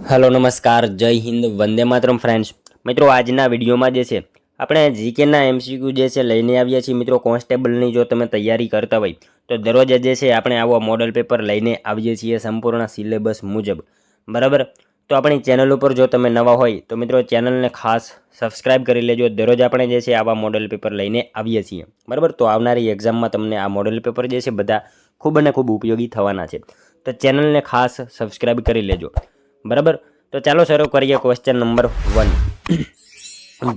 Hello नमस्कार जय Hind Vande Mataram friends. मित्रों આજના વિડીયોમાં જે છે આપણે જીકેના એમસીક્યુ જે છે લઈને આવ્યા છીએ। મિત્રો કોન્સ્ટેબલની જો તમે તૈયારી કરતા હોય તો દરરોજ જે છે આપણે આવો મોડલ પેપર લઈને આવીએ છીએ સંપૂર્ણ સિલેબસ મુજબ, બરાબર। તો આપણી ચેનલ ઉપર જો તમે નવા હોય તો મિત્રો ચેનલને ખાસ સબસ્ક્રાઇબ કરી લેજો। દરરોજ આપણે જે છે આવા મોડલ પેપર લઈને આવીએ છીએ, બરાબર। તો આવનારી એક્ઝામમાં તમને આ મોડલ પેપર જે છે બધા ખૂબ અને ખૂબ ઉપયોગી થવાના છે, તો ચેનલને ખાસ સબસ્ક્રાઇબ કરી લેજો, બરાબર। તો ચાલો શરૂ કરીએ। ક્વેશ્ચન નંબર 1,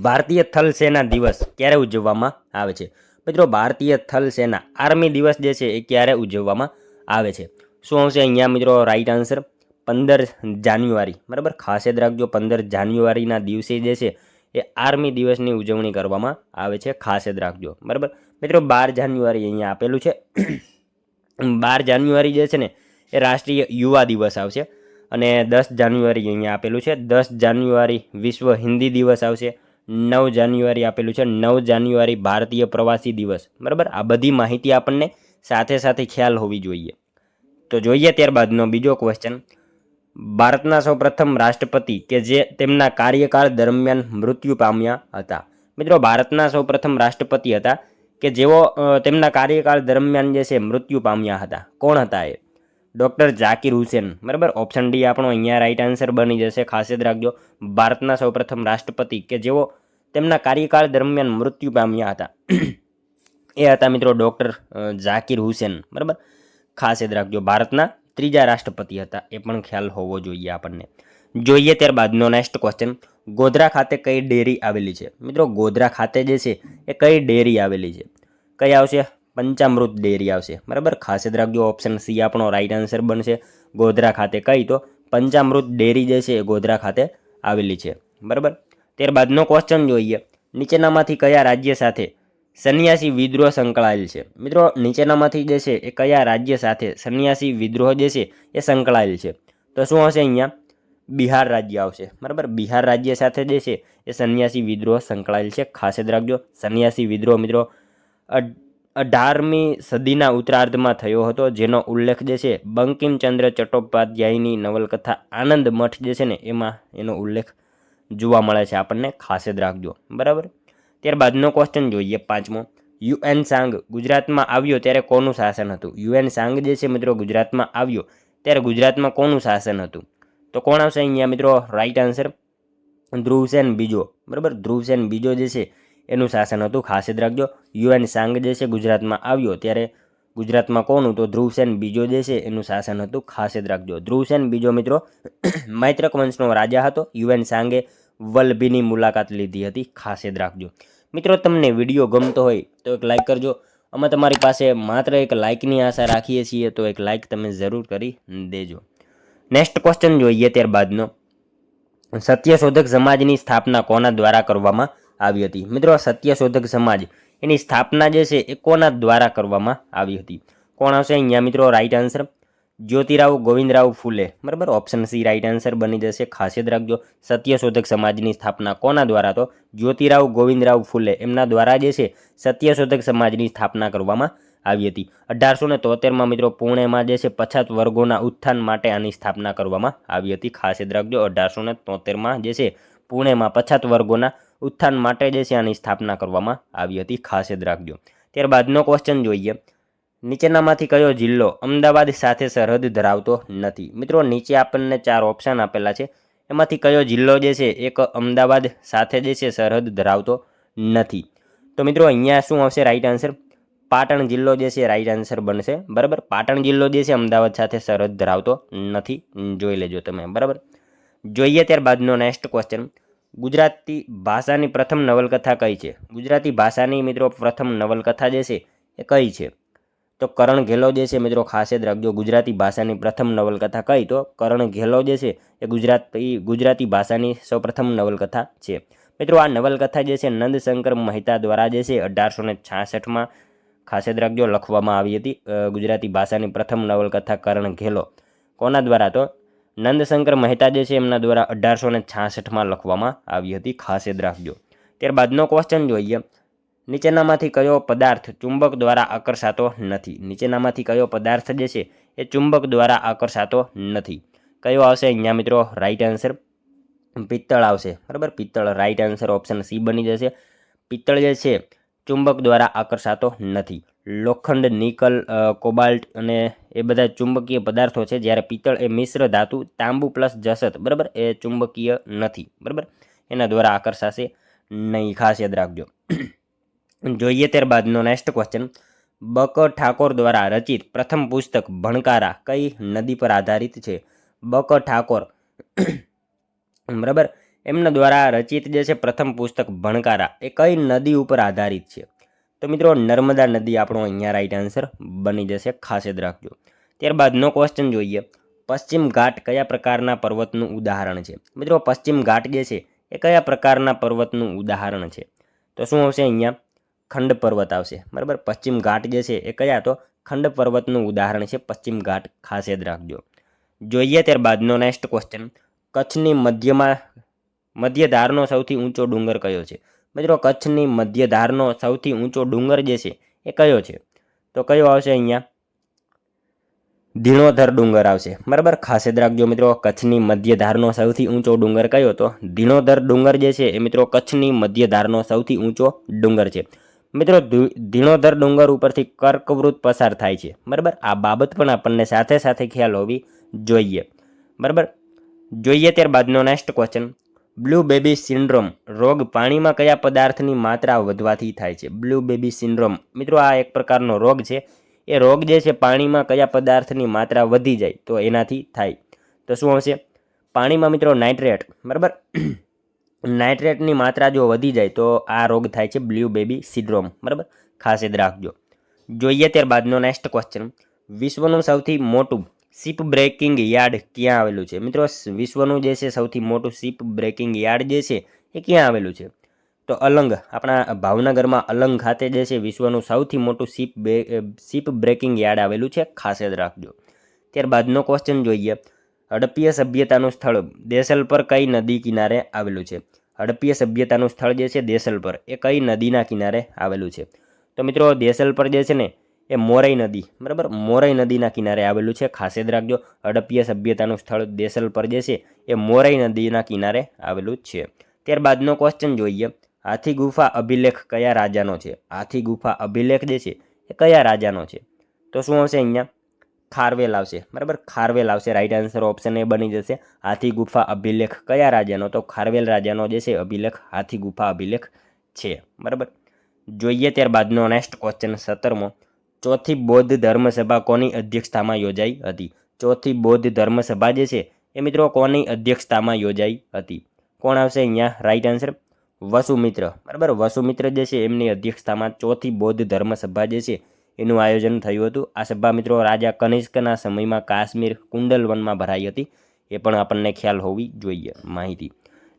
ભારતીય થલ સેના દિવસ ક્યારે ઉજવવામાં આવે છે? મિત્રો ભારતીય થલ સેના આર્મી દિવસ જે છે એ ક્યારે ઉજવવામાં આવે છે? શું આવશે અહીંયા મિત્રો રાઈટ આન્સર? 15 જાન્યુઆરી, બરાબર। ખાસ યાદ રાખજો 15 જાન્યુઆરીના દિવસે જે છે એ આર્મી દિવસની ઉજવણી કરવામાં આવે છે, ખાસ યાદ રાખજો, બરાબર। મિત્રો 12 જાન્યુઆરી અહીંયા આપેલું છે। 12 જાન્યુઆરી જે છે ને એ રાષ્ટ્રીય યુવા દિવસ આવશે, અને 10 જાન્યુઆરી અહીંયા આપેલું છે। 10 જાન્યુઆરી વિશ્વ હિન્દી દિવસ આવશે। 9 જાન્યુઆરી આપેલું છે। 9 જાન્યુઆરી ભારતીય પ્રવાસી દિવસ, બરાબર। આ બધી માહિતી આપણને સાથે સાથે ખ્યાલ હોવી જોઈએ। તો જોઈએ ત્યારબાદનો બીજો ક્વેશ્ચન, ભારતના સૌપ્રથમ રાષ્ટ્રપતિ કે જે તેમના કાર્યકાળ દરમિયાન મૃત્યુ પામ્યા હતા? મિત્રો ભારતના સૌપ્રથમ રાષ્ટ્રપતિ હતા કે જેઓ તેમના કાર્યકાળ દરમિયાન જે છે મૃત્યુ પામ્યા હતા, કોણ હતા એ? ડૉક્ટર ઝાકિર હુસેન, બરાબર। ઓપ્શન ડી આપણો અહીંયા રાઈટ આન્સર બની જશે, ખાસ યાદ રાખજો। ભારતના સૌપ્રથમ રાષ્ટ્રપતિ કે જેઓ તેમના કાર્યકાળ દરમિયાન મૃત્યુ પામ્યા હતા એ હતા મિત્રો ડૉક્ટર ઝાકિર હુસેન, બરાબર। ખાસ યાદ રાખજો, ભારતના ત્રીજા રાષ્ટ્રપતિ હતા, એ પણ ખ્યાલ હોવો જોઈએ આપણને। જોઈએ ત્યારબાદનો નેક્સ્ટ ક્વેશ્ચન, ગોધરા ખાતે કઈ ડેરી આવેલી છે? મિત્રો ગોધરા ખાતે જે છે એ કઈ ડેરી આવેલી છે? કઈ આવશે? પંચામૃત ડેરી આવશે, બરાબર। ખાસ યાદ રાખજો, ઓપ્શન સી આપણો રાઈટ આન્સર બનશે। ગોધરા ખાતે કઈ? તો પંચામૃત ડેરી જે છે એ ગોધરા ખાતે આવેલી છે, બરાબર। ત્યારબાદનો ક્વેશ્ચન જોઈએ, નીચેનામાંથી કયા રાજ્ય સાથે સન્યાસી વિદ્રોહ સંકળાયેલ છે? મિત્રો નીચેનામાંથી જે છે એ કયા રાજ્ય સાથે સન્યાસી વિદ્રોહ જે છે એ સંકળાયેલ છે? તો શું આવશે અહીંયા? બિહાર રાજ્ય આવશે, બરાબર। બિહાર રાજ્ય સાથે જે છે એ સન્યાસી વિદ્રોહ સંકળાયેલ છે, ખાસ યાદ રાખજો। સન્યાસી વિદ્રોહ મિત્રો 18મી સદીના ઉત્તરાર્ધમાં થયો હતો, જેનો ઉલ્લેખ જે છે બંકિમચંદ્ર ચટ્ટોપાધ્યાયની નવલકથા આનંદ મઠ જે છે ને એમાં એનો ઉલ્લેખ જોવા મળે છે આપણને, ખાસ યાદ રાખજો, બરાબર। ત્યારબાદનો ક્વેશ્ચન જોઈએ 5મો, યુએન સાંગ ગુજરાતમાં આવ્યો ત્યારે કોનું શાસન હતું? યુએન સાંગ જે છે મિત્રો ગુજરાતમાં આવ્યો ત્યારે ગુજરાતમાં કોનું શાસન હતું? તો કોણ આવશે અહીંયા મિત્રો રાઈટ આન્સર? ધ્રુવસેન બીજો, બરાબર। ધ્રુવસેન બીજો જે છે એનું શાસન હતું, ખાસ યાદ રાખજો। યુએન સાંગ જે છે ગુજરાતમાં આવ્યો ત્યારે ગુજરાતમાં કોનું? તો ધ્રુવસેન બીજો જે છે એનું શાસન હતું, ખાસ યાદ રાખજો। ધ્રુવસેન બીજો મિત્રો મૈત્રક વંશનો રાજા હતો। યુએન સાંગે વલ્લભીની મુલાકાત લીધી હતી, ખાસ યાદ રાખજો। મિત્રો તમને વિડીયો ગમતો હોય તો એક લાઇક કરજો, અમે તમારી પાસે માત્ર એક લાઇકની આશા રાખીએ છીએ, તો એક લાઇક તમે જરૂર કરી દેજો। નેક્સ્ટ ક્વેશ્ચન જોઈએ ત્યારબાદનો, સત્યશોધક સમાજની સ્થાપના કોના દ્વારા કરવામાં આવી હતી? મિત્રો સત્યશોધક સમાજ એની સ્થાપના જે છે એ કોના દ્વારા કરવામાં આવી હતી? કોણ આવશે અહીંયા મિત્રો રાઈટ આન્સર? જ્યોતિરાવ ગોવિંદરાવ ફૂલે, બરાબર। ઓપ્શન સી રાઈટ આન્સર બની જશે, ખાસ યાદ રાખજો। સત્યશોધક સમાજની સ્થાપના કોના દ્વારા? તો જ્યોતિરાવ ગોવિંદરાવ ફૂલે એમના દ્વારા જે છે સત્યશોધક સમાજની સ્થાપના કરવામાં આવી હતી। 1873માં મિત્રો પુણેમાં જે છે પછાત વર્ગોના ઉત્થાન માટે આની સ્થાપના કરવામાં આવી હતી, ખાસ યાદ રાખજો। 1873માં જે છે પુણેમાં પછાત વર્ગોના ઉત્થાન માટે જે છે આની સ્થાપના કરવામાં આવી હતી, ખાસ યાદ રાખજો। ત્યારબાદનો ક્વેશ્ચન જોઈએ, નીચેનામાંથી કયો જિલ્લો અમદાવાદ સાથે સરહદ ધરાવતો નથી? મિત્રો નીચે આપણને 4 ઓપ્શન આપેલા છે, એમાંથી કયો જિલ્લો જે છે એક અમદાવાદ સાથે જે છે સરહદ ધરાવતો નથી? તો મિત્રો અહીંયા શું આવશે રાઈટ આન્સર? પાટણ જિલ્લો જે છે રાઈટ આન્સર બનશે, બરાબર। પાટણ જિલ્લો જે છે અમદાવાદ સાથે સરહદ ધરાવતો નથી, જોઈ લેજો તમે, બરાબર। જોઈએ ત્યારબાદનો નેક્સ્ટ ક્વેશ્ચન, ગુજરાતી ભાષાની પ્રથમ નવલકથા કઈ છે? ગુજરાતી ભાષાની મિત્રો પ્રથમ નવલકથા જે છે એ કઈ છે? તો કરણ ઘેલો જે છે મિત્રો ખાસ યાદ રાખજો, ગુજરાતી ભાષાની પ્રથમ નવલકથા કઈ? તો કરણ ઘેલો જે છે એ ગુજરાતી ભાષાની સૌપ્રથમ નવલકથા છે। મિત્રો આ નવલકથા જે છે નંદશંકર મહેતા દ્વારા જે છે 1866માં ખાસ યાદ રાખજો લખવામાં આવી હતી। ગુજરાતી ભાષાની પ્રથમ નવલકથા કરણ ઘેલો કોના દ્વારા? તો નંદશંકર મહેતા જે છે એમના દ્વારા 1866માં લખવામાં આવી હતી, ખાસ યાદ રાખજો। ત્યારબાદનો ક્વેશ્ચન જોઈએ, નીચેનામાંથી કયો પદાર્થ ચુંબક દ્વારા આકર્ષાતો નથી? નીચેનામાંથી કયો પદાર્થ જે છે એ ચુંબક દ્વારા આકર્ષાતો નથી? કયો આવશે અહીંયા મિત્રો રાઈટ આન્સર? પિત્તળ આવશે, બરાબર. પિત્તળ રાઈટ આન્સર ઓપ્શન સી બની જશે. પિત્તળ જે છે ચુંબક દ્વારા આકર્ષાતો નથી. લોખંડ, નિકલ, કોબાલ્ટ અને એ બધા ચુંબકીય પદાર્થો છે, જ્યારે પિત્તળ એ મિશ્ર ધાતુ તાંબુ પ્લસ જસત, બરાબર, એ ચુંબકીય નથી, બરાબર, એના દ્વારા આકર્ષાશે નહીં, ખાસ યાદ રાખજો. જોઈએ ત્યારબાદનો નેક્સ્ટ ક્વેશ્ચન. બક ઠાકોર દ્વારા રચિત પ્રથમ પુસ્તક ભણકારા કઈ નદી પર આધારિત છે? બક ઠાકોર, બરાબર, એમના દ્વારા રચિત જે છે પ્રથમ પુસ્તક ભણકારા એ કઈ નદી ઉપર આધારિત છે? તો મિત્રો નર્મદા નદી આપણો અહીંયા રાઈટ આન્સર બની જશે, ખાસ યાદ રાખજો. ત્યારબાદનો ક્વેશ્ચન જોઈએ. પશ્ચિમ ઘાટ કયા પ્રકારના પર્વતનું ઉદાહરણ છે? મિત્રો પશ્ચિમ ઘાટ જે છે એ કયા પ્રકારના પર્વતનું ઉદાહરણ છે? તો શું આવશે અહીંયા? ખંડ પર્વત આવશે, બરાબર. પશ્ચિમ ઘાટ જે છે એ કયા? તો ખંડ પર્વતનું ઉદાહરણ છે પશ્ચિમ ઘાટ, ખાસ યાદ રાખજો. જોઈએ ત્યારબાદનો નેક્સ્ટ ક્વેશ્ચન. કચ્છની મધ્યધારનો સૌથી ઊંચો ડુંગર કયો છે? મિત્રો કચ્છની મધ્યધારનો સૌથી ઊંચો ડુંગર જે છે એ કયો છે? તો કયો આવશે અહીંયા? ધીણોધર ડુંગર આવશે, બરાબર, ખાસ યાદ રાખજો મિત્રો. કચ્છની મધ્યધારનો સૌથી ઊંચો ડુંગર કયો? તો ધીણોધર ડુંગર જે છે એ મિત્રો કચ્છની મધ્યધારનો સૌથી ઊંચો ડુંગર છે. મિત્રો ધીણોધર ડુંગર ઉપરથી કર્કવૃત પસાર થાય છે, બરાબર. આ બાબત પણ આપણને સાથે સાથે ખ્યાલ હોવી જોઈએ, બરાબર. જોઈએ ત્યારબાદનો next question. Blue baby syndrome રોગ પાણીમાં કયા પદાર્થની માત્રા વધવાથી થાય છે? બ્લુ બેબી સિન્ડ્રોમ મિત્રો આ એક પ્રકારનો રોગ છે. એ રોગ જે છે પાણીમાં કયા પદાર્થની માત્રા વધી જાય તો એનાથી થાય? તો શું આવશે? પાણીમાં મિત્રો નાઇટ્રેટ, બરાબર, નાઇટ્રેટની માત્રા જો વધી જાય તો આ રોગ થાય છે બ્લુ બેબી સિન્ડ્રોમ, બરાબર, ખાસ યાદ રાખજો. જોઈએ ત્યારબાદનો નેક્સ્ટ ક્વેશ્ચન. વિશ્વનું સૌથી મોટું શિપ બ્રેકિંગ યાર્ડ ક્યાં આવેલું છે? મિત્રો વિશ્વનું જે છે સૌથી મોટું શિપ બ્રેકિંગ યાર્ડ જે છે એ ક્યાં આવેલું છે? તો અલંગ, આપણા ભાવનગરમાં અલંગ ખાતે જે છે વિશ્વનું સૌથી મોટું શિપ બ્રેકિંગ યાર્ડ આવેલું છે, ખાસ યાદ રાખજો. ત્યારબાદનો ક્વેશ્ચન જોઈએ. હડપ્પીય સભ્યતાનું સ્થળ દેસલપર કઈ નદી કિનારે આવેલું છે? હડપ્પીય સભ્યતાનું સ્થળ જે છે દેસલપર એ કઈ નદીના કિનારે આવેલું છે? તો મિત્રો દેસલપર જે છે ને એ મોરઈ નદી, બરાબર, મોરઈ નદીના કિનારે આવેલું છે, ખાસ યાદ રાખજો. હડપ્પીય સભ્યતાનું સ્થળ દેસલપર જે છે એ મોરઈ નદીના કિનારે આવેલું છે. ત્યારબાદનો ક્વેશ્ચન જોઈએ. હાથી ગુફા અભિલેખ કયા રાજાનો છે? હાથી ગુફા અભિલેખ જે છે એ કયા રાજાનો છે? તો શું આવશે અહીંયા? ખારવેલ આવશે, બરાબર, ખારવેલ આવશે. રાઈટ આન્સર ઓપ્શન એ બની જશે. હાથી ગુફા અભિલેખ કયા રાજાનો? તો ખારવેલ રાજાનો જે છે અભિલેખ હાથી ગુફા અભિલેખ છે, બરાબર. જોઈએ ત્યારબાદનો નેક્સ્ટ ક્વેશ્ચન 17મો. ચોથી બૌદ્ધ ધર્મસભા કોની અધ્યક્ષતામાં યોજાઈ હતી? ચોથી બૌદ્ધ ધર્મસભા જે છે એ મિત્રો કોની અધ્યક્ષતામાં યોજાઈ હતી? કોણ આવશે અહીંયા રાઈટ આન્સર? વસુમિત્ર, બરાબર, વસુમિત્ર જે છે એમની અધ્યક્ષતામાં ચોથી બૌદ્ધ ધર્મસભા જે છે એનું આયોજન થયું હતું. આ સભા મિત્રો રાજા કનિષ્કના સમયમાં કાશ્મીર કુંડલવનમાં ભરાઈ હતી, એ પણ આપણને ખ્યાલ હોવી જોઈએ, માહિતી.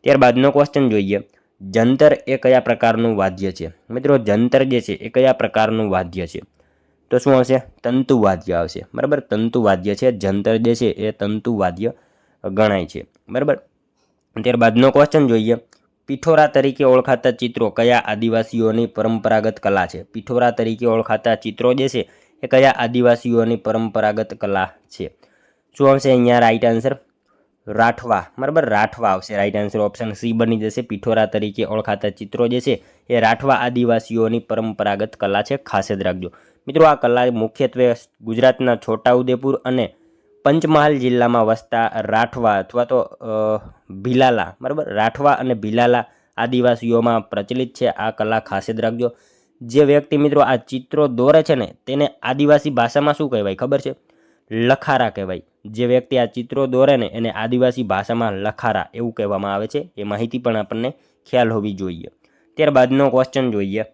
ત્યારબાદનો ક્વેશ્ચન જોઈએ. જંતર એ કયા પ્રકારનું વાદ્ય છે? મિત્રો જંતર જે છે એ કયા પ્રકારનું વાદ્ય છે? તો શું આવશે? તંતુવાદ્ય આવશે, બરાબર, તંતુવાદ્ય છે. જંતર જે છે એ તંતુવાદ્ય ગણાય છે, બરાબર. ત્યારબાદનો ક્વેશ્ચન જોઈએ. પિઠોરા તરીકે ઓળખાતા ચિત્રો કયા આદિવાસીઓની પરંપરાગત કલા છે? પિઠોરા તરીકે ઓળખાતા ચિત્રો જે છે એ કયા આદિવાસીઓની પરંપરાગત કલા છે? શું આવશે અહીંયા રાઈટ આન્સર? રાઠવા, બરાબર, રાઠવા આવશે. રાઈટ આન્સર ઓપ્શન સી બની જશે. પિઠોરા તરીકે ઓળખાતા ચિત્રો જે છે એ રાઠવા આદિવાસીઓની પરંપરાગત કલા છે, ખાસ યાદ રાખજો. મિત્રો આ કલા મુખ્યત્વે ગુજરાતના છોટાઉદેપુર અને પંચમહાલ જિલ્લામાં વસતા રાઠવા અથવા તો ભીલાલા, બરાબર, રાઠવા અને ભીલાલા આદિવાસીઓમાં પ્રચલિત છે આ કલા, ખાસ યાદ રાખજો. જે વ્યક્તિ મિત્રો આ ચિત્રો દોરે છે ને તેને આદિવાસી ભાષામાં શું કહેવાય ખબર છે? લખારા કહેવાય. જે વ્યક્તિ આ ચિત્રો દોરે ને એને આદિવાસી ભાષામાં લખારા એવું કહેવામાં આવે છે. એ માહિતી પણ આપણને ખ્યાલ હોવી જોઈએ. ત્યારબાદનો ક્વેશ્ચન જોઈએ.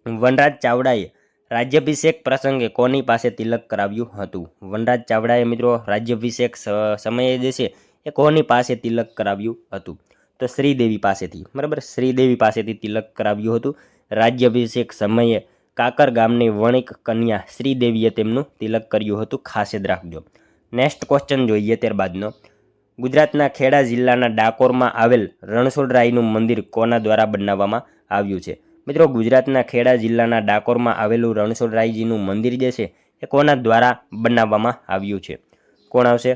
વનરાજ ચાવડાએ રાજ્યાભિષેક પ્રસંગે કોની પાસે તિલક કરાવ્યું હતું? વનરાજ ચાવડાએ મિત્રો રાજ્યાભિષેક સમયે જે છે એ કોની પાસે તિલક કરાવ્યું હતું? તો શ્રીદેવી પાસેથી, બરાબર, શ્રીદેવી પાસેથી તિલક કરાવ્યું હતું. રાજ્યાભિષેક સમયે કાકર ગામની વણિક કન્યા શ્રીદેવીએ તેમનું તિલક કર્યું હતું, ખાસ યાદ રાખજો. નેક્સ્ટ ક્વેશ્ચન જોઈએ ત્યારબાદનો. ગુજરાતના ખેડા જિલ્લાના ડાકોરમાં આવેલ રણછોડરાયનું મંદિર કોના દ્વારા બનાવવામાં આવ્યું છે? મિત્રો ગુજરાતના ખેડા જિલ્લાના ડાકોરમાં આવેલું રણછોડરાયજીનું મંદિર જે છે એ કોના દ્વારા બનાવવામાં આવ્યું છે? કોણ આવશે?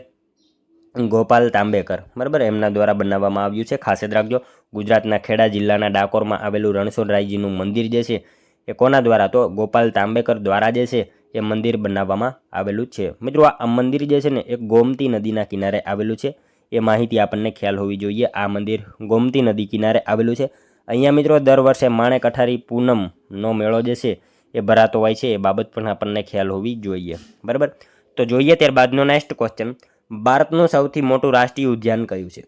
ગોપાલ તાંબેકર, બરાબર, એમના દ્વારા બનાવવામાં આવ્યું છે. ખાસ યાદ રાખજો. ગુજરાતના ખેડા જિલ્લાના ડાકોરમાં આવેલું રણછોડરાયજીનું મંદિર જે છે એ કોના દ્વારા? તો ગોપાલ તાંબેકર દ્વારા જે છે એ મંદિર બનાવવામાં આવેલું છે. મિત્રો આ મંદિર જે છે ને એ ગોમતી નદીના કિનારે આવેલું છે. એ માહિતી આપણને ખ્યાલ હોવી જોઈએ. આ મંદિર ગોમતી નદી કિનારે આવેલું છે. અહીંયા મિત્રો દર વર્ષે માણેક અઠારી પૂનમનો મેળો જે છે એ ભરાતો હોય છે. એ બાબત પણ આપણને ખ્યાલ હોવી જોઈએ, બરાબર. તો જોઈએ ત્યારબાદનો નેક્સ્ટ ક્વેશ્ચન. ભારતનું સૌથી મોટું રાષ્ટ્રીય ઉદ્યાન કયું છે?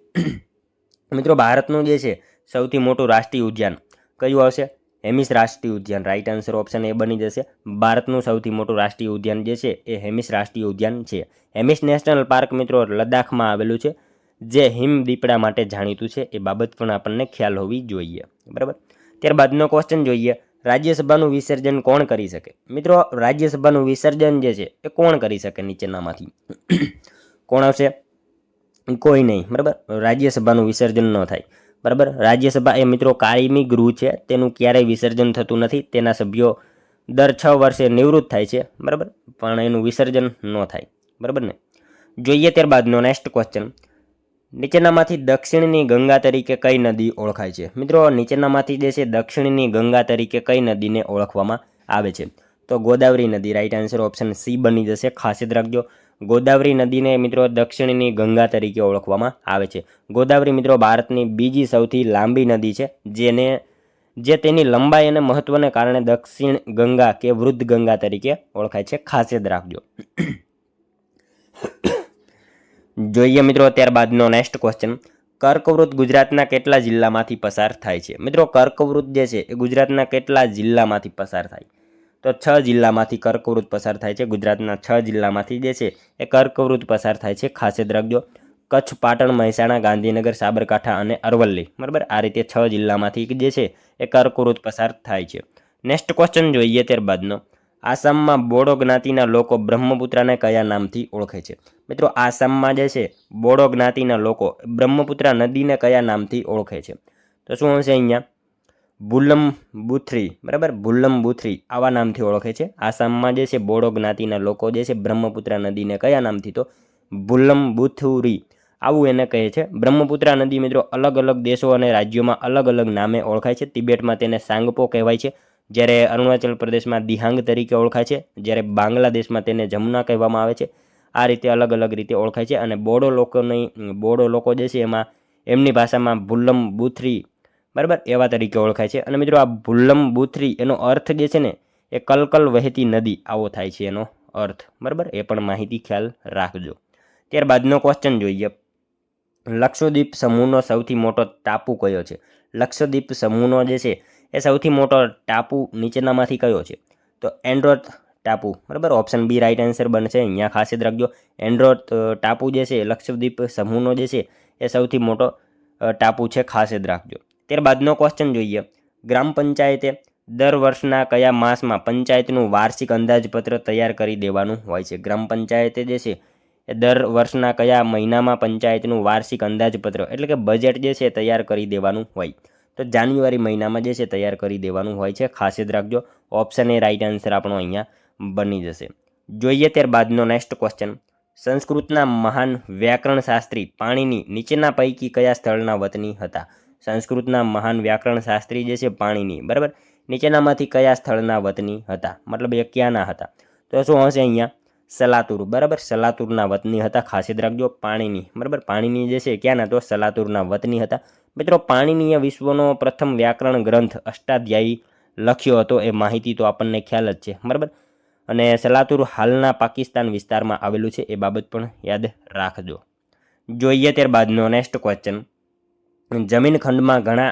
મિત્રો ભારતનું જે છે સૌથી મોટું રાષ્ટ્રીય ઉદ્યાન કયું આવશે? હેમિસ રાષ્ટ્રીય ઉદ્યાન. રાઈટ આન્સર ઓપ્શન એ બની જશે. ભારતનું સૌથી મોટું રાષ્ટ્રીય ઉદ્યાન જે છે એ હેમિસ રાષ્ટ્રીય ઉદ્યાન છે. હેમિસ નેશનલ પાર્ક મિત્રો લદ્દાખમાં આવેલું છે, જે હિમ દીપડા માટે જાણીતું છે. એ બાબત પણ આપણને ખ્યાલ હોવી જોઈએ, બરાબર. ત્યારબાદનો ક્વેશ્ચન જોઈએ. રાજ્યસભાનું વિસર્જન કોણ કરી શકે? મિત્રો રાજ્યસભાનું વિસર્જન જે છે એ કોણ કરી શકે નીચેનામાંથી? કોણ આવશે? કોઈ નહીં, બરાબર. રાજ્યસભાનું વિસર્જન ન થાય, બરાબર. રાજ્યસભા એ મિત્રો કાયમી ગૃહ છે, તેનું ક્યારેય વિસર્જન થતું નથી. તેના સભ્યો દર 6 વર્ષે નિવૃત્ત થાય છે, બરાબર, પણ એનું વિસર્જન ન થાય, બરાબર ને. જોઈએ ત્યારબાદનો નેક્સ્ટ ક્વેશ્ચન. નીચેનામાંથી દક્ષિણની ગંગા તરીકે કઈ નદી ઓળખાય છે? મિત્રો નીચેનામાંથી જે છે દક્ષિણની ગંગા તરીકે કઈ નદીને ઓળખવામાં આવે છે? તો ગોદાવરી નદી. રાઈટ આન્સર ઓપ્શન સી બની જશે. ખાસ યાદ રાખજો. ગોદાવરી નદીને મિત્રો દક્ષિણની ગંગા તરીકે ઓળખવામાં આવે છે. ગોદાવરી મિત્રો ભારતની બીજી સૌથી લાંબી નદી છે, જે તેની લંબાઈ અને મહત્વને કારણે દક્ષિણ ગંગા કે વૃદ્ધ ગંગા તરીકે ઓળખાય છે. ખાસ યાદ રાખજો. જોઈએ મિત્રો ત્યારબાદનો નેક્સ્ટ ક્વેશ્ચન. કર્કવૃત ગુજરાતના કેટલા જિલ્લામાંથી પસાર થાય છે? મિત્રો કર્કવૃત જે છે એ ગુજરાતના કેટલા જિલ્લામાંથી પસાર થાય? તો 6 જિલ્લામાંથી કર્કવૃત પસાર થાય છે. ગુજરાતના 6 જિલ્લામાંથી જે છે એ કર્કવૃત પસાર થાય છે. ખાસ યાદ રાખજો. કચ્છ, પાટણ, મહેસાણા, ગાંધીનગર, સાબરકાંઠા અને અરવલ્લી, બરાબર. આ રીતે 6 જિલ્લામાંથી જે છે એ કર્કવૃત પસાર થાય છે. નેક્સ્ટ ક્વેશ્ચન જોઈએ ત્યારબાદનો. આસામમાં બોડો જ્ઞાતિના લોકો બ્રહ્મપુત્રાને કયા નામથી ઓળખે છે? મિત્રો આસામમાં જે છે બોડો જ્ઞાતિના લોકો બ્રહ્મપુત્રા નદીને કયા નામથી ઓળખે છે? તો શું હશે અહીંયા? બુરહણબુથરી, બરાબર. બુરહણબુથરી આવા નામથી ઓળખે છે. આસામમાં જે છે બોડો જ્ઞાતિના લોકો જે છે બ્રહ્મપુત્રા નદીને કયા નામથી? તો બુરહણબુથુરી આવું એને કહે છે. બ્રહ્મપુત્રા નદી મિત્રો અલગ અલગ દેશો અને રાજ્યોમાં અલગ અલગ નામે ઓળખાય છે. તિબેટમાં તેને સાંગપો કહેવાય છે, જ્યારે અરુણાચલ પ્રદેશમાં દિહાંગ તરીકે ઓળખાય છે, જ્યારે બાંગ્લાદેશમાં તેને જમુના કહેવામાં આવે છે. આ રીતે અલગ અલગ રીતે ઓળખાય છે. અને બોડો લોકો જે છે એમાં એમની ભાષામાં બુરહણબુથરી, બરાબર, એવા તરીકે ઓળખાય છે. અને મિત્રો આ બુરહણબુથરી એનો અર્થ જે છે ને એ કલકલ વહેતી નદી આવો થાય છે એનો અર્થ, બરાબર. એ પણ માહિતી ખ્યાલ રાખજો. ત્યારબાદનો ક્વેશ્ચન જોઈએ. લક્ષદ્વીપ સમૂહનો સૌથી મોટો ટાપુ કયો છે? લક્ષદ્વીપ સમૂહનો જે છે એ સૌથી મોટો ટાપુ નીચેનામાંથી કયો છે? તો એન્ડ્રોથ ટાપુ, બરાબર. ઓપ્શન બી રાઈટ આન્સર બનશે. અહીંયા ખાસ યાદ રાખજો. એન્ડ્રોથ ટાપુ જે છે લક્ષદ્વીપ સમૂહનો જે છે એ સૌથી મોટો ટાપુ છે. ખાસ યાદ રાખજો. ત્યારબાદનો ક્વેશ્ચન જોઈએ. ગ્રામ પંચાયતે દર વર્ષના કયા માસમાં પંચાયતનું વાર્ષિક અંદાજપત્ર તૈયાર કરી દેવાનું હોય છે? ગ્રામ પંચાયતે જે છે એ દર વર્ષના કયા મહિનામાં પંચાયતનું વાર્ષિક અંદાજપત્ર એટલે કે બજેટ જે છે તૈયાર કરી દેવાનું હોય? તો જાન્યુઆરી મહિનામાં જે છે તૈયાર કરી દેવાનું હોય છે. ખાસ યાદ રાખજો. ઓપ્શન એ રાઈટ આન્સર આપણો અહીંયા બની જશે. જોઈએ ત્યારબાદનો નેક્સ્ટ ક્વેશ્ચન. સંસ્કૃતના મહાન વ્યાકરણ શાસ્ત્રી પાણિની નીચેના પૈકી કયા સ્થળના વતની હતા? સંસ્કૃતના મહાન વ્યાકરણ શાસ્ત્રી જે છે પાણિની, બરાબર, નીચેનામાંથી કયા સ્થળના વતની હતા? મતલબ એ ક્યાંના હતા? તો શું હશે અહીંયા? સલાતુર, બરાબર. સલાતુરના વતની હતા. ખાસ યાદ રાખજો. પાણિની, બરાબર. પાણિની જે છે ક્યાંના? તો સલાતુરના વતની હતા. મિત્રો પાણિનીએ વિશ્વનો પ્રથમ વ્યાકરણ ગ્રંથ અષ્ટાધ્યાયી લખ્યો હતો. એ માહિતી તો આપણને ખ્યાલ જ છે, બરાબર. અને સલાતુર હાલના પાકિસ્તાન વિસ્તારમાં આવેલું છે. એ બાબત પણ યાદ રાખજો. જોઈએ ત્યારબાદનો નેક્સ્ટ ક્વેશ્ચન. જમીન ખંડમાં ઘણા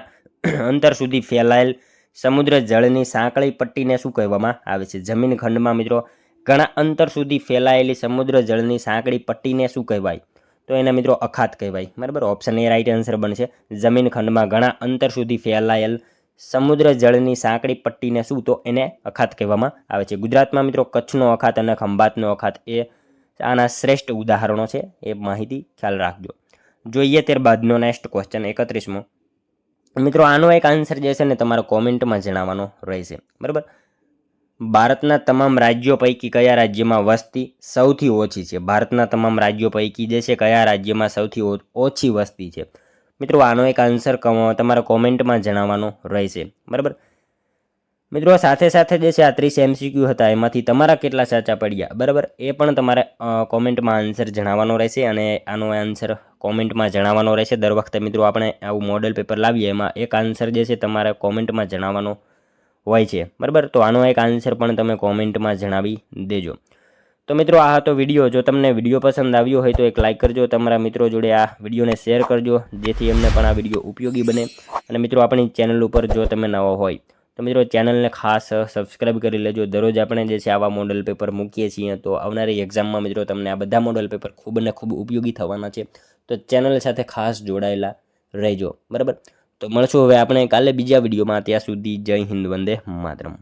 અંતર સુધી ફેલાયેલ સમુદ્ર જળની સાંકળી પટ્ટીને શું કહેવામાં આવે છે? જમીન ખંડમાં મિત્રો ઘણા અંતર સુધી ફેલાયેલી સમુદ્ર જળની સાંકળી પટ્ટીને શું કહેવાય? તો એને મિત્રો અખાત કહેવાય, બરાબર. ઓપ્શન એ રાઈટ આન્સર બનશે. જમીન ખંડમાં ઘણા અંતર સુધી ફેલાયેલ સમુદ્ર જળની સાંકળી પટ્ટીને શું? તો એને અખાત કહેવામાં આવે છે. ગુજરાતમાં મિત્રો કચ્છનો અખાત અને ખંભાતનો અખાત એ આના શ્રેષ્ઠ ઉદાહરણો છે. એ માહિતી ખ્યાલ રાખજો. જોઈએ ત્યારબાદનો નેક્સ્ટ ક્વેશ્ચન 31મો. મિત્રો આનો એક આન્સર જે છે ને તમારે કોમેન્ટમાં જણાવવાનો રહેશે, બરાબર. ભારતના તમામ રાજ્યો પૈકી કયા રાજ્યમાં વસ્તી સૌથી ઓછી છે? ભારતના તમામ રાજ્યો પૈકી જે છે કયા રાજ્યમાં સૌથી ઓછી વસ્તી છે? મિત્રો આનો એક આન્સર તમારે કોમેન્ટમાં જણાવવાનો રહેશે, બરાબર. મિત્રો સાથે સાથે જે છે આ 30 MCQ હતા, એમાંથી તમારા કેટલા સાચા પડ્યા, બરાબર, એ પણ તમારે કોમેન્ટમાં આન્સર જણાવવાનો રહેશે અને આનો આન્સર કોમેન્ટમાં જણાવવાનો રહેશે. દર વખતે મિત્રો આપણે આવું મોડેલ પેપર લાવીએ એમાં એક આન્સર જે છે તમારે કોમેન્ટમાં જણાવવાનો હોય છે, બરાબર. તો આનો એક આન્સર પણ તમે કોમેન્ટમાં જણાવી દેજો. તો મિત્રો આ હતો વિડીયો. જો તમને વિડીયો પસંદ આવ્યો હોય તો એક લાઇક કરજો, તમારા મિત્રો જોડે આ વિડીયોને શેર કરજો, જેથી એમને પણ આ વિડીયો ઉપયોગી બને. અને મિત્રો આપણી ચેનલ ઉપર જો તમે નવો હોય તો મિત્રો ચેનલને ખાસ સબસ્ક્રાઈબ કરી લેજો. દરરોજ આપણે જે છે આવા મોડલ પેપર મૂકીએ છીએ, તો આવનારી એક્ઝામમાં મિત્રો તમને આ બધા મોડલ પેપર ખૂબ ને ખૂબ ઉપયોગી થવાના છે. તો ચેનલ સાથે ખાસ જોડાયેલા રહેજો, બરાબર. તો મળશું હવે આપણે કાલે બીજા વિડીયોમાં. ત્યાં સુધી જય હિન્દ, વંદે માતરમ.